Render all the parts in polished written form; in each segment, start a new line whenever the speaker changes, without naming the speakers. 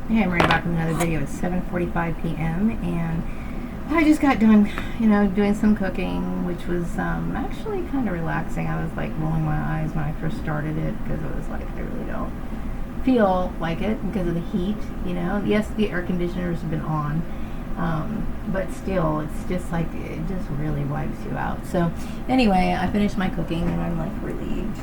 Hey, I'm right back with another video. It's 7:45 p.m. and I just got done, doing some cooking, which was actually kind of relaxing. I was like rolling my eyes when I first started it because it was like I really don't feel like it because of the heat. Yes, the air conditioners have been on, but still, it's just like it just really wipes you out. So anyway, I finished my cooking and I'm like relieved.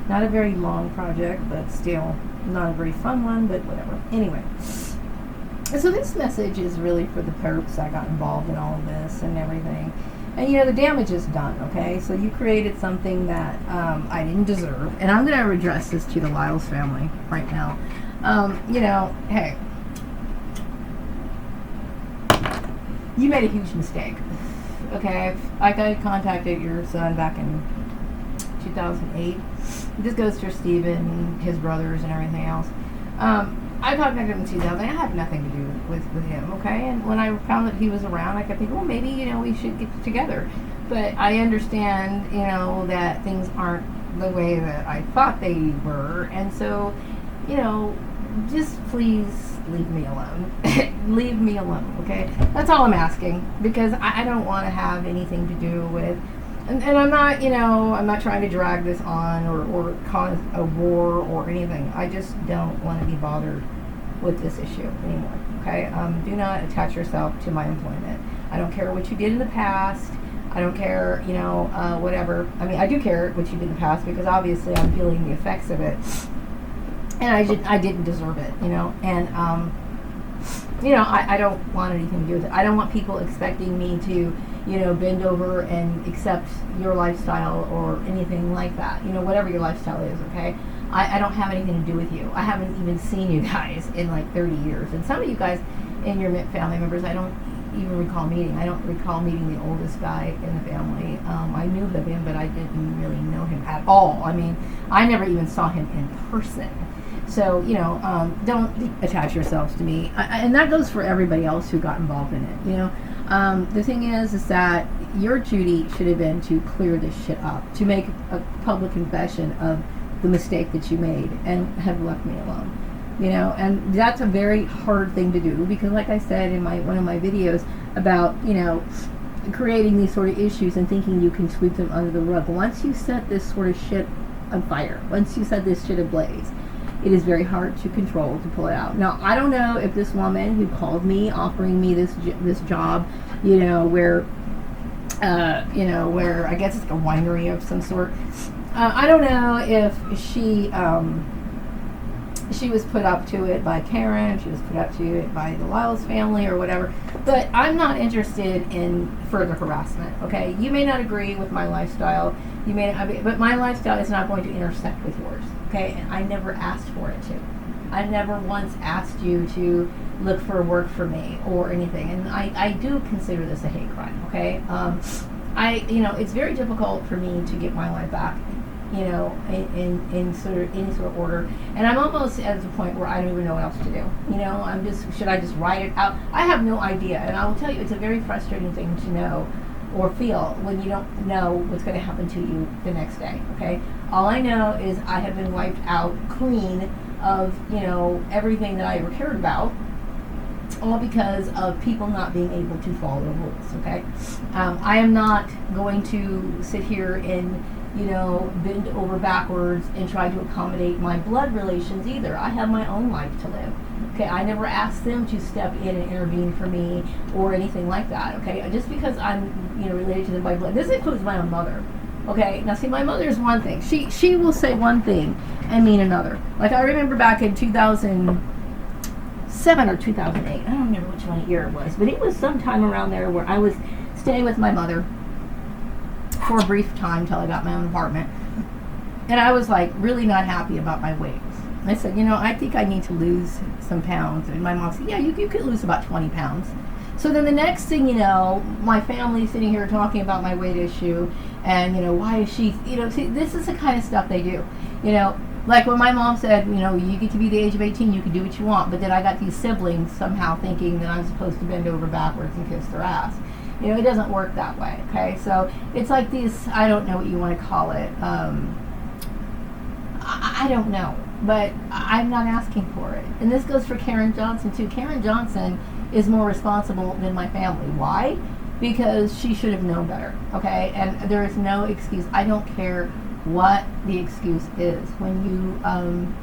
Not a very long project, but still not a very fun one, but whatever. Anyway, so this message is really for the perps that got involved in all of this and everything. And the damage is done, okay? So you created something that I didn't deserve. And I'm going to address this to the Lyles family right now. Hey, you made a huge mistake, okay? Like I contacted your son back in 2008. This goes for Steven, his brothers, and everything else. I contacted him in 2000. I had nothing to do with him, okay? And when I found that he was around, I kept thinking, well, maybe, we should get together. But I understand, that things aren't the way that I thought they were. And so, just please leave me alone. Leave me alone, okay? That's all I'm asking. Because I don't want to have anything to do with... And I'm not, I'm not trying to drag this on or cause a war or anything. I just don't want to be bothered with this issue anymore, okay? Do not attach yourself to my employment. I don't care what you did in the past. I don't care, whatever. I mean, I do care what you did in the past because obviously I'm feeling the effects of it. And I didn't deserve it, And, I don't want anything to do with it. I don't want people expecting me to bend over and accept your lifestyle or anything like that. Whatever your lifestyle is, okay? I don't have anything to do with you. I haven't even seen you guys in like 30 years. And some of you guys in your family members, I don't even recall meeting. I don't recall meeting the oldest guy in the family. I knew of him, but I didn't really know him at all. I mean, I never even saw him in person. So, don't attach yourselves to me. And that goes for everybody else who got involved in it, The thing is that your duty should have been to clear this shit up, to make a public confession of the mistake that you made and have left me alone. And that's a very hard thing to do because like I said in one of my videos about, creating these sort of issues and thinking you can sweep them under the rug. Once you set this sort of shit on fire, once you set this shit ablaze, it is very hard to control, to pull it out. Now, I don't know if this woman who called me, offering me this job, where I guess it's like a winery of some sort. I don't know if she was put up to it by Karen, she was put up to it by the Lyles family or whatever, but I'm not interested in further harassment, okay? You may not agree with my lifestyle, but my lifestyle is not going to intersect with yours, okay? And I never asked for it to. I never once asked you to look for work for me or anything, and I do consider this a hate crime, okay? It's very difficult for me to get my life back, in any sort of order. And I'm almost at the point where I don't even know what else to do. Should I just write it out? I have no idea. And I will tell you, it's a very frustrating thing to know or feel when you don't know what's going to happen to you the next day, okay? All I know is I have been wiped out clean of, everything that I ever cared about, all because of people not being able to follow the rules, okay? I am not going to sit here and bend over backwards and try to accommodate my blood relations either. I have my own life to live. Okay, I never asked them to step in and intervene for me or anything like that. Okay, just because I'm related to them by blood. This includes my own mother. Okay, now see, my mother is one thing. She will say one thing and mean another. Like I remember back in 2007 or 2008. I don't remember which one year it was, but it was sometime around there where I was staying with my mother for a brief time till I got my own apartment. And I was like really not happy about my weight. I said, I think I need to lose some pounds. And my mom said, yeah, you could lose about 20 pounds. So then the next thing my family's sitting here talking about my weight issue and, why is she, see, this is the kind of stuff they do. Like when my mom said, you get to be the age of 18, you can do what you want. But then I got these siblings somehow thinking that I'm supposed to bend over backwards and kiss their ass. It doesn't work that way, okay? So it's like these, I don't know what you want to call it. I don't know. but I'm not asking for it. And this goes for Karen Johnson too. Karen Johnson is more responsible than my family. Why? Because she should have known better, okay? And there is no excuse. I don't care what the excuse is. When you,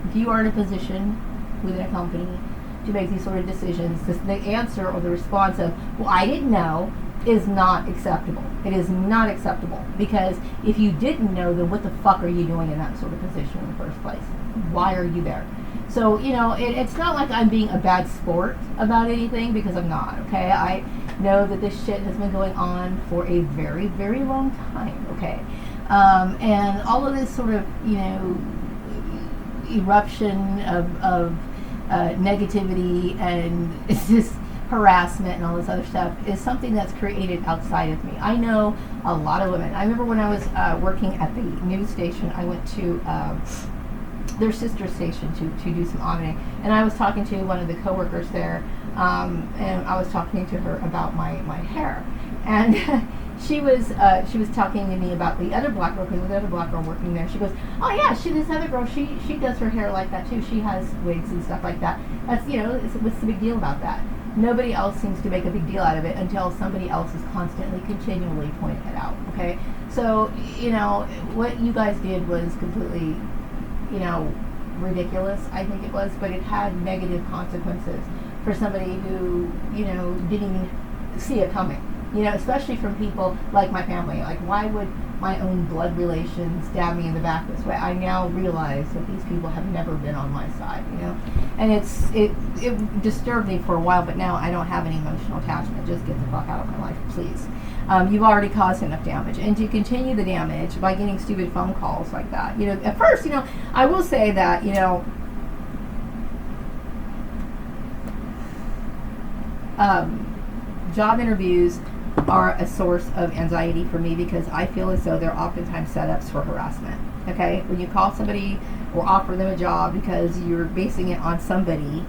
if you are in a position within a company to make these sort of decisions, the answer or the response of, well, I didn't know, is not acceptable. It is not acceptable, because if you didn't know, then what the fuck are you doing in that sort of position in the first place? Why are you there? So, it's not like I'm being a bad sport about anything, because I'm not, okay? I know that this shit has been going on for a very, very long time, okay? And all of this sort of, eruption of negativity and it's just harassment and all this other stuff is something that's created outside of me. I know a lot of women. I remember when I was working at the news station, I went to their sister station to do some auditing, and I was talking to one of the coworkers there, and I was talking to her about my hair, and she was talking to me about the other black girl, because the other black girl working there, she goes, oh yeah, this other girl, she does her hair like that too, she has wigs and stuff like that. That's, what's the big deal about that? Nobody else seems to make a big deal out of it until somebody else is constantly, continually pointing it out, okay? So, what you guys did was completely, ridiculous, I think it was, but it had negative consequences for somebody who, didn't even see it coming. Especially from people like my family. Like, why would my own blood relations stab me in the back this way? I now realize that these people have never been on my side, And it disturbed me for a while, but now I don't have any emotional attachment. Just get the fuck out of my life, please. You've already caused enough damage. And to continue the damage by getting stupid phone calls like that. At first, I will say that, job interviews are a source of anxiety for me, because I feel as though they're oftentimes setups for harassment. Okay, when you call somebody or offer them a job because you're basing it on somebody's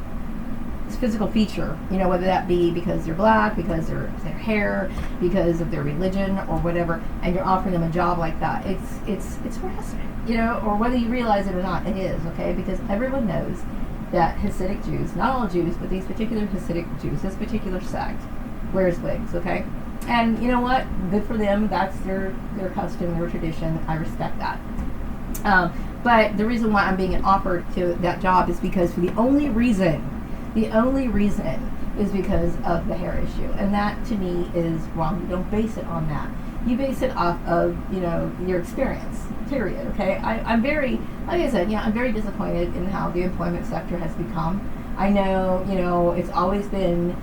physical feature, whether that be because they're black, because their hair, because of their religion or whatever, and you're offering them a job like that, it's harassment. Or whether you realize it or not, it is, okay, because everyone knows that Hasidic Jews, not all Jews, but these particular Hasidic Jews, this particular sect, wears wigs, okay? And you know what? Good for them. That's their custom, their tradition. I respect that. But the reason why I'm being offered to that job is because the only reason is because of the hair issue. And that, to me, is wrong. You don't base it on that. You base it off of, your experience, period, okay? I'm very, like I said, I'm very disappointed in how the employment sector has become. I know, it's always been,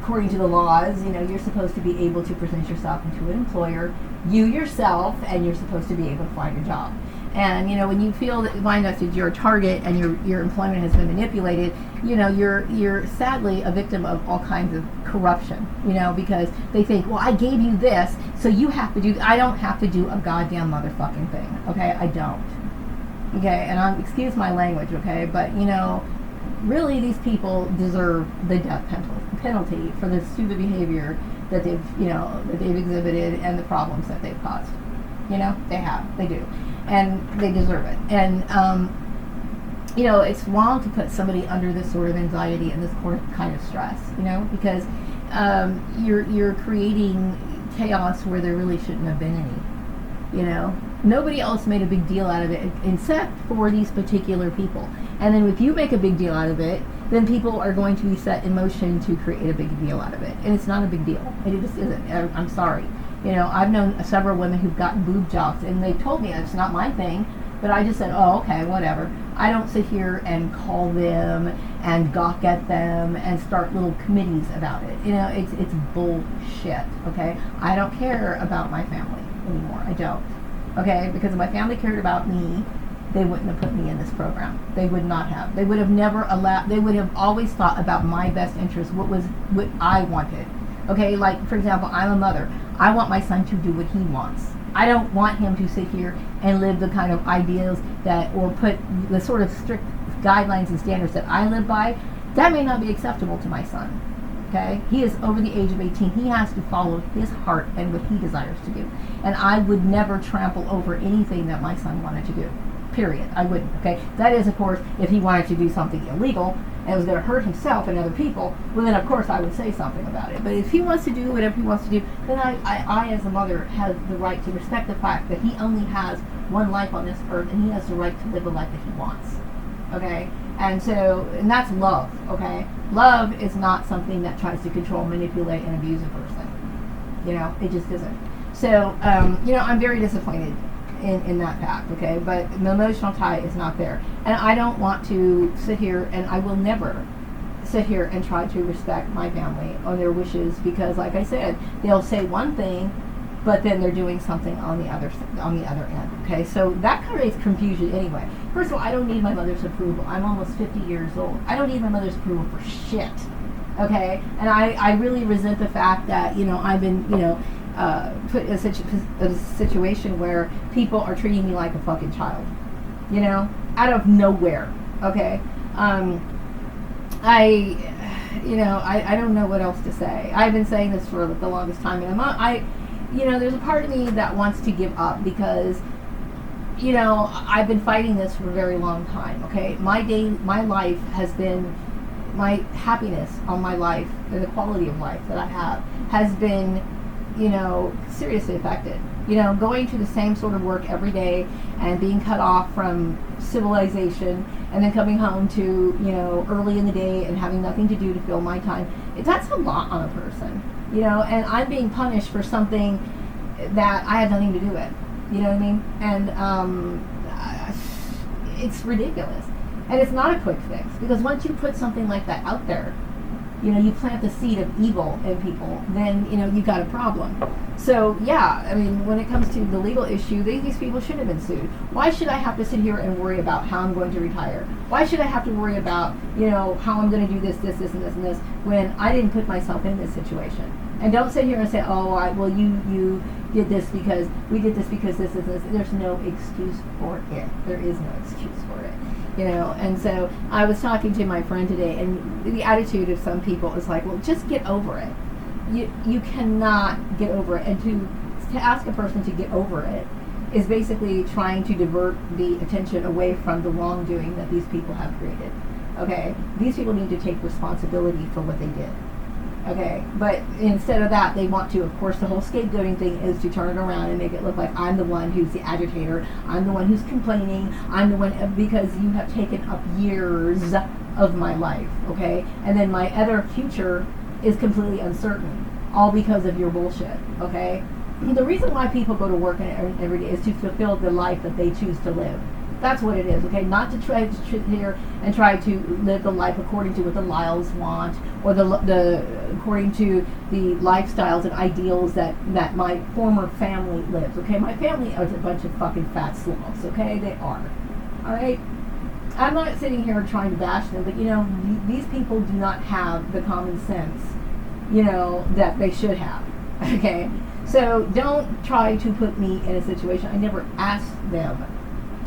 according to the laws, you're supposed to be able to present yourself into an employer, you yourself, and you're supposed to be able to find a job. And when you feel that find out that you're a target and your employment has been manipulated, you're sadly a victim of all kinds of corruption. Because they think, well, I gave you this, so you have to do. I don't have to do a goddamn motherfucking thing. Okay, I don't. Okay, and excuse my language. Okay, but really, these people deserve the death penalty for the stupid behavior that they've exhibited and the problems that they've caused. They do, and they deserve it. And it's wrong to put somebody under this sort of anxiety and this kind of stress. Because you're creating chaos where there really shouldn't have been any. Nobody else made a big deal out of it except for these particular people. And then if you make a big deal out of it, then people are going to be set in motion to create a big deal out of it. And it's not a big deal. It just isn't. I'm sorry. I've known several women who've gotten boob jobs, and they told me it's not my thing, but I just said, oh, okay, whatever. I don't sit here and call them and gawk at them and start little committees about it. It's bullshit, okay? I don't care about my family anymore. I don't. Okay, because if my family cared about me, they wouldn't have put me in this program. They would not have. They would have never allowed. They would have always thought about my best interest, what I wanted. Okay, like for example, I'm a mother. I want my son to do what he wants. I don't want him to sit here and live the kind of ideals or put the sort of strict guidelines and standards that I live by. That may not be acceptable to my son. Okay, he is over the age of 18. He has to follow his heart and what he desires to do. And I would never trample over anything that my son wanted to do. Period. I wouldn't. Okay. That is, of course, if he wanted to do something illegal and it was going to hurt himself and other people, well, then of course I would say something about it. But if he wants to do whatever he wants to do, then I as a mother, have the right to respect the fact that he only has one life on this earth, and he has the right to live the life that he wants. Okay. And so, and that's love. Okay. Love is not something that tries to control, manipulate, and abuse a person. You know, it just isn't. So, you know, I'm very disappointed in that fact, okay? But the emotional tie is not there. And I don't want to sit here, and I will never sit here and try to respect my family or their wishes, because, like I said, they'll say one thing, but then they're doing something on the other end, okay? So that creates confusion anyway. First of all, I don't need my mother's approval. I'm almost 50 years old. I don't need my mother's approval for shit, okay? And I really resent the fact that, you know, I've been, you know, put in a situation where people are treating me like a fucking child, you know, out of nowhere. Okay. I don't know what else to say. I've been saying this for the longest time, and you know, there's a part of me that wants to give up, because, you know, I've been fighting this for a very long time. Okay. My life has been, my happiness on my life and the quality of life that I have has been, you know, seriously affected. You know, going to the same sort of work every day and being cut off from civilization, and then coming home to, you know, early in the day and having nothing to do to fill my time. That's a lot on a person, you know, and I'm being punished for something that I had nothing to do with. You know what I mean? And it's ridiculous. And it's not a quick fix, because once you put something like that out there, you know, you plant the seed of evil in people, then, you know, you got a problem. So, yeah, I mean, when it comes to the legal issue, these people should have been sued. Why should I have to sit here and worry about how I'm going to retire? Why should I have to worry about, you know, how I'm going to do this, and this, when I didn't put myself in this situation? And don't sit here and say, oh, well, you did this because, we did this because this. There's no excuse for it. There is no excuse for it. You know, and so I was talking to my friend today, and the attitude of some people is like, well, just get over it. You cannot get over it. And to ask a person to get over it is basically trying to divert the attention away from the wrongdoing that these people have created. Okay? These people need to take responsibility for what they did. Okay, but instead of that, they want to, of course, the whole scapegoating thing is to turn it around and make it look like I'm the one who's the agitator, I'm the one who's complaining, I'm the one, because you have taken up years of my life, okay? And then my other future is completely uncertain, all because of your bullshit, okay? The reason why people go to work every day is to fulfill the life that they choose to live. That's what it is, okay? Not to try to sit here and try to live the life according to what the Lyles want, or according to the lifestyles and ideals that my former family lives, okay? My family is a bunch of fucking fat slobs, okay? They are, all right? I'm not sitting here trying to bash them, but, you know, these people do not have the common sense, you know, that they should have, okay? So don't try to put me in a situation. I never asked them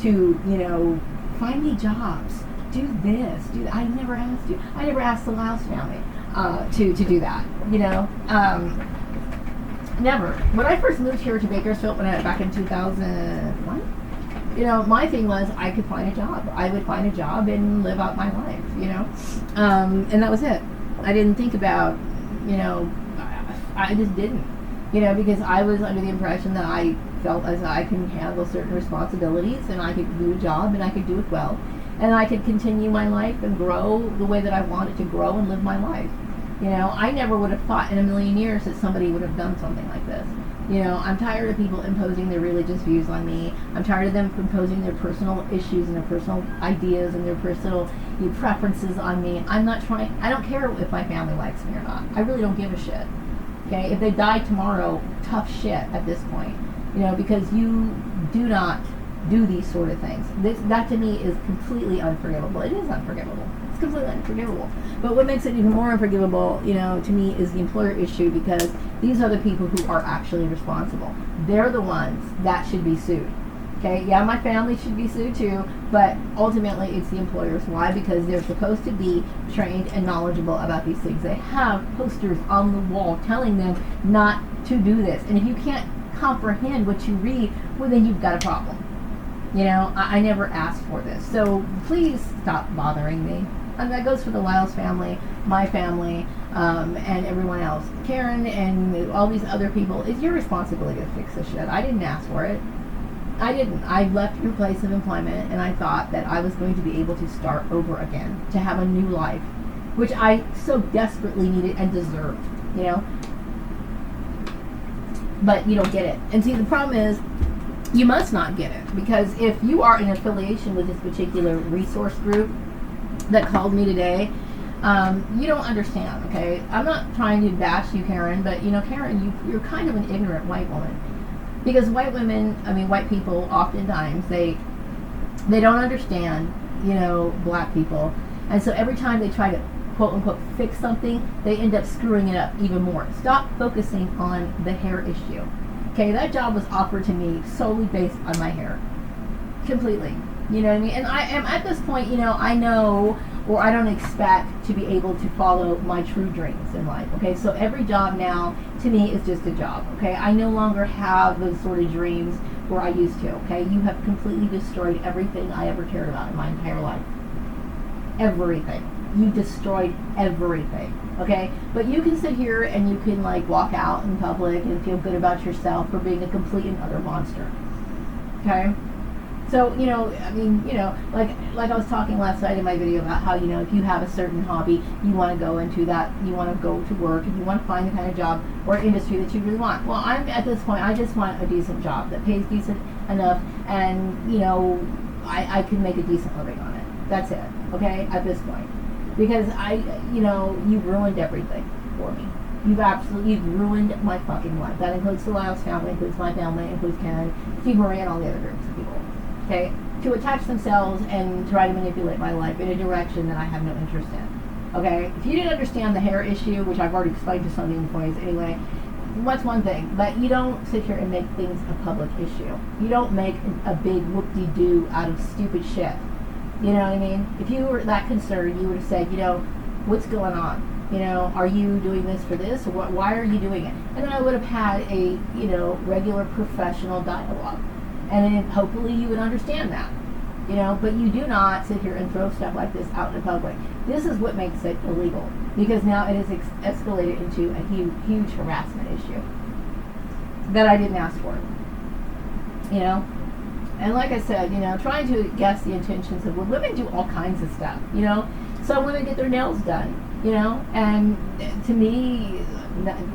to, you know, find me jobs, do this, do that. I never asked you. I never asked the Lyles family to do that, you know. Never. When I first moved here to Bakersfield, back in 2001, you know, my thing was I could find a job. I would find a job and live out my life, you know. And that was it. I didn't think about, you know, I just didn't, you know, because I was under the impression that I felt as I can handle certain responsibilities, and I could do a job, and I could do it well, and I could continue my life and grow the way that I wanted to grow and live my life. You know, I never would have thought in a million years that somebody would have done something like this. You know, I'm tired of people imposing their religious views on me. I'm tired of them imposing their personal issues and their personal ideas and their personal preferences on me. I'm not trying, I don't care if my family likes me or not. I really don't give a shit. Okay, if they die tomorrow, tough shit at this point. You know, because you do not do these sort of things. That to me is completely unforgivable. It is unforgivable. It's completely unforgivable. But what makes it even more unforgivable, you know, to me, is the employer issue, because these are the people who are actually responsible. They're the ones that should be sued. Okay, yeah, my family should be sued too, but ultimately it's the employers. Why? Because they're supposed to be trained and knowledgeable about these things. They have posters on the wall telling them not to do this. And if you can't comprehend what you read, well, then you've got a problem. You know, I never asked for this. So please stop bothering me. And that goes for the Lyles family, my family, and everyone else. Karen and all these other people, it's your responsibility to fix this shit. I didn't ask for it. I didn't. I left your place of employment and I thought that I was going to be able to start over again, to have a new life, which I so desperately needed and deserved, you know? But you don't get it. And see, the problem is, you must not get it, because if you are in affiliation with this particular resource group that called me today, you don't understand, okay? I'm not trying to bash you, Karen, but, you know, Karen, you're kind of an ignorant white woman. Because white women, I mean, white people, oftentimes, they don't understand, you know, black people. And so every time they try to, quote unquote, fix something, they end up screwing it up even more. Stop focusing on the hair issue. Okay, that job was offered to me solely based on my hair. Completely. You know what I mean? And I am at this point, you know, I know, or I don't expect to be able to follow my true dreams in life. Okay, so every job now to me is just a job. Okay, I no longer have those sort of dreams where I used to. Okay, you have completely destroyed everything I ever cared about in my entire life. Everything. You destroyed everything. Okay, but you can sit here and you can like walk out in public and feel good about yourself for being a complete and utter monster. Okay. So, you know, I mean, you know, like I was talking last night in my video about how, you know, if you have a certain hobby, you want to go into that, you want to go to work, and you want to find the kind of job or industry that you really want. Well, I'm at this point, I just want a decent job that pays decent enough, and, you know, I can make a decent living on it. That's it, okay, at this point. Because you know, you've ruined everything for me. You've ruined my fucking life. That includes the Lyles family, includes my family, includes Karen, Steve Marie, and all the other groups of people. Okay, to attach themselves and try to manipulate my life in a direction that I have no interest in. Okay, if you didn't understand the hair issue, which I've already explained to some of the employees anyway, what's one thing? But you don't sit here and make things a public issue. You don't make a big whoop-de-doo out of stupid shit. You know what I mean? If you were that concerned, you would have said, you know, what's going on? You know, are you doing this for this? Or why are you doing it? And then I would have had a, you know, regular professional dialogue. And then hopefully you would understand that. You know, but you do not sit here and throw stuff like this out in the public. This is what makes it illegal. Because now it has escalated into a huge harassment issue that I didn't ask for. You know? And like I said, you know, trying to guess the intentions of women do all kinds of stuff, you know. Some women get their nails done, you know, and to me,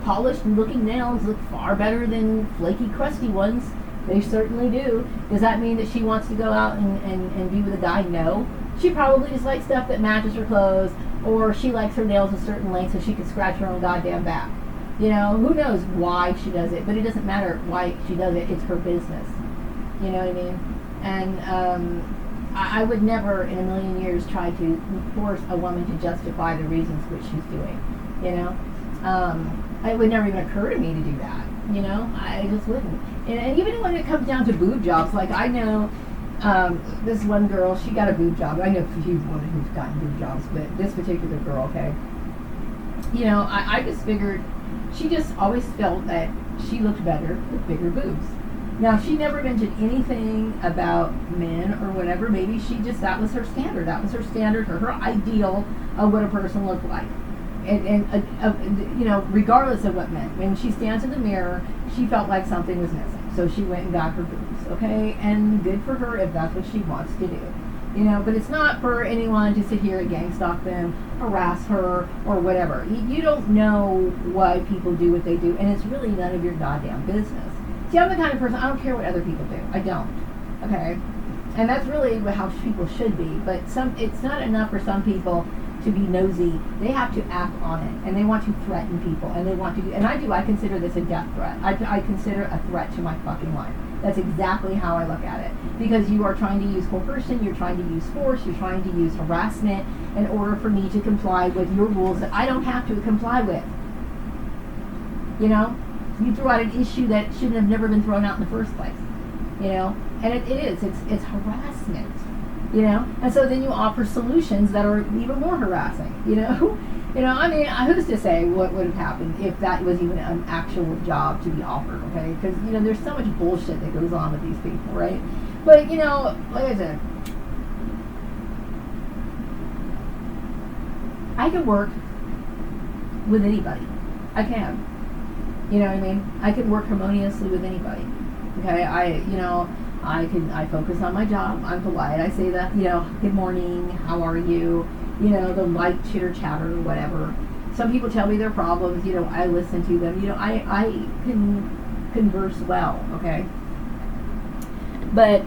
polished looking nails look far better than flaky, crusty ones. They certainly do. Does that mean that she wants to go out and be with a guy? No. She probably just likes stuff that matches her clothes, or she likes her nails a certain length so she can scratch her own goddamn back. You know, who knows why she does it, but it doesn't matter why she does it. It's her business. You know what I mean? And I would never in a million years try to force a woman to justify the reasons which she's doing. You know? It would never even occur to me to do that. You know? I just wouldn't. And even when it comes down to boob jobs, like I know this one girl, she got a boob job. I know a few women who've gotten boob jobs, but this particular girl, okay? You know, I just figured she just always felt that she looked better with bigger boobs. Now, she never mentioned anything about men or whatever. Maybe that was her standard. That was her standard or her ideal of what a person looked like. And you know, regardless of what meant. When she stands in the mirror, she felt like something was missing. So she went and got her boobs, okay? And good for her if that's what she wants to do. You know, but it's not for anyone to sit here and gang stalk them, harass her, or whatever. You don't know why people do what they do, and it's really none of your goddamn business. See, I'm the kind of person, I don't care what other people do. I don't. Okay? And that's really how people should be. But it's not enough for some people to be nosy. They have to act on it. And they want to threaten people. And they want to do, and I consider this a death threat. I consider a threat to my fucking life. That's exactly how I look at it. Because you are trying to use coercion, you're trying to use force, you're trying to use harassment in order for me to comply with your rules that I don't have to comply with. You know? You threw out an issue that shouldn't have never been thrown out in the first place, you know, and it is, it's harassment, you know, and so then you offer solutions that are even more harassing, you know, I mean, who's to say what would have happened if that was even an actual job to be offered, okay, because, you know, there's so much bullshit that goes on with these people, right, But, you know, like I said, I can work with anybody. I can. You know what I mean? I can work harmoniously with anybody. Okay, I focus on my job. I'm polite. I say that, good morning, how are you? The light chitter chatter, whatever. Some people tell me their problems, I listen to them. I can converse well, okay? But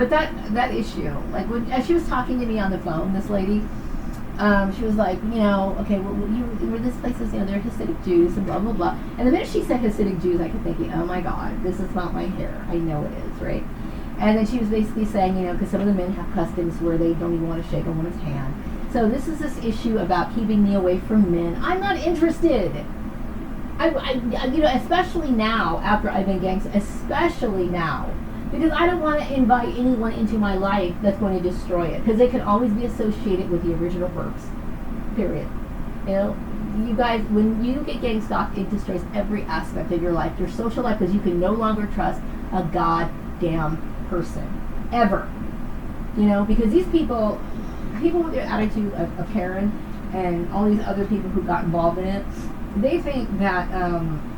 that issue, like as she was talking to me on the phone, this lady, she was like, okay, well, this place is, they're Hasidic Jews and blah, blah, blah. And the minute she said Hasidic Jews, I kept thinking, oh my God, this is not my hair. I know it is, right? And then she was basically saying, because some of the men have customs where they don't even want to shake a woman's hand. So this is this issue about keeping me away from men. I'm not interested. Especially now, after I've been gangster, especially now. Because I don't want to invite anyone into my life that's going to destroy it. Because they can always be associated with the original perps. Period. You guys, when you get gang stalked, it destroys every aspect of your life. Your social life, because you can no longer trust a goddamn person. Ever. Because these people with their attitude of Karen and all these other people who got involved in it, they think that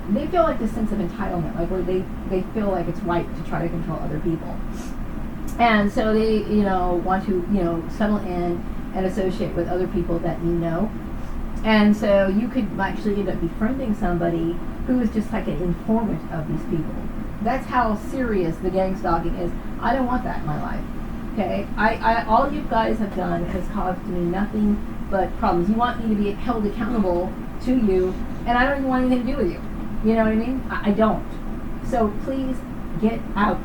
they feel like this sense of entitlement, like where they feel like it's right to try to control other people. And so they, want to, settle in and associate with other people that you know. And so you could actually end up befriending somebody who is just like an informant of these people. That's how serious the gang stalking is. I don't want that in my life. Okay? I all you guys have done has caused me nothing but problems. You want me to be held accountable to you, and I don't even want anything to do with you. You know what I mean? I don't. So please get out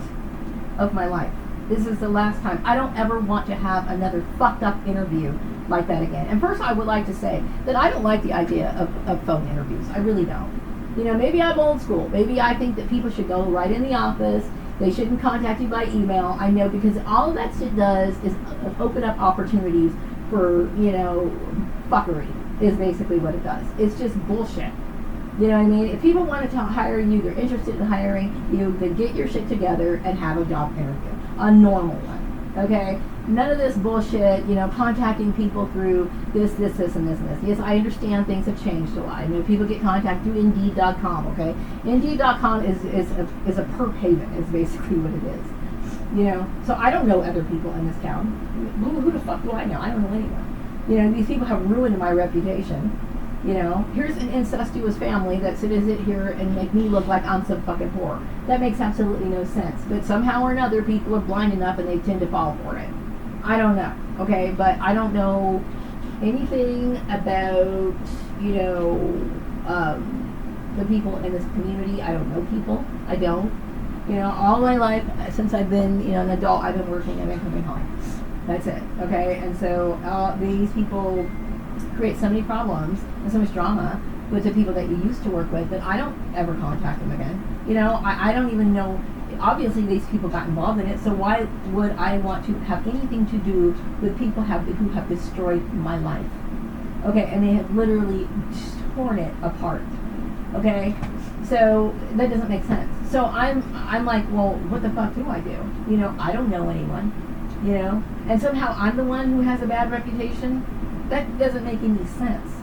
of my life. This is the last time. I don't ever want to have another fucked up interview like that again. And first I would like to say that I don't like the idea of phone interviews. I really don't. Maybe I'm old school. Maybe I think that people should go right in the office. They shouldn't contact you by email. I know, because all that shit does is open up opportunities for, fuckery is basically what it does. It's just bullshit. You know what I mean? If people want to hire you, they're interested in hiring you, then get your shit together and have a job interview. A normal one. Okay? None of this bullshit, contacting people through this, and this, and this. Yes, I understand things have changed a lot. People get contacted through Indeed.com, okay? Indeed.com is a perp haven, is basically what it is. So I don't know other people in this town. Who the fuck do I know? I don't know anyone. These people have ruined my reputation. Here's an incestuous family that sit here and make me look like I'm some fucking whore. That makes absolutely no sense. But somehow or another, people are blind enough and they tend to fall for it. I don't know, okay? But I don't know anything about, the people in this community. I don't know people. I don't. All my life, since I've been, an adult, I've been working and been coming home. That's it, okay? And so these people create so many problems and so much drama with the people that you used to work with that I don't ever contact them again. I don't even know. Obviously, these people got involved in it, so why would I want to have anything to do with people who have destroyed my life? Okay, and they have literally torn it apart. Okay, so that doesn't make sense. So I'm like, well, what the fuck do I do? I don't know anyone. And somehow I'm the one who has a bad reputation. That doesn't make any sense.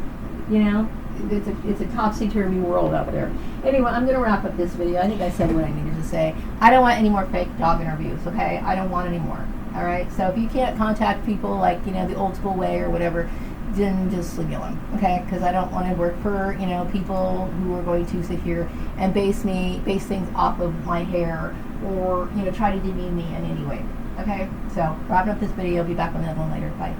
It's a topsy-turvy world out there. Anyway, I'm going to wrap up this video. I think I said what I needed to say. I don't want any more fake job interviews, okay? I don't want any more, all right? So if you can't contact people like, the old school way or whatever, then just leave me alone, okay? Because I don't want to work for, people who are going to sit here and base things off of my hair or, try to demean me in any way, okay? So wrapping up this video. Be back with another one later. Bye.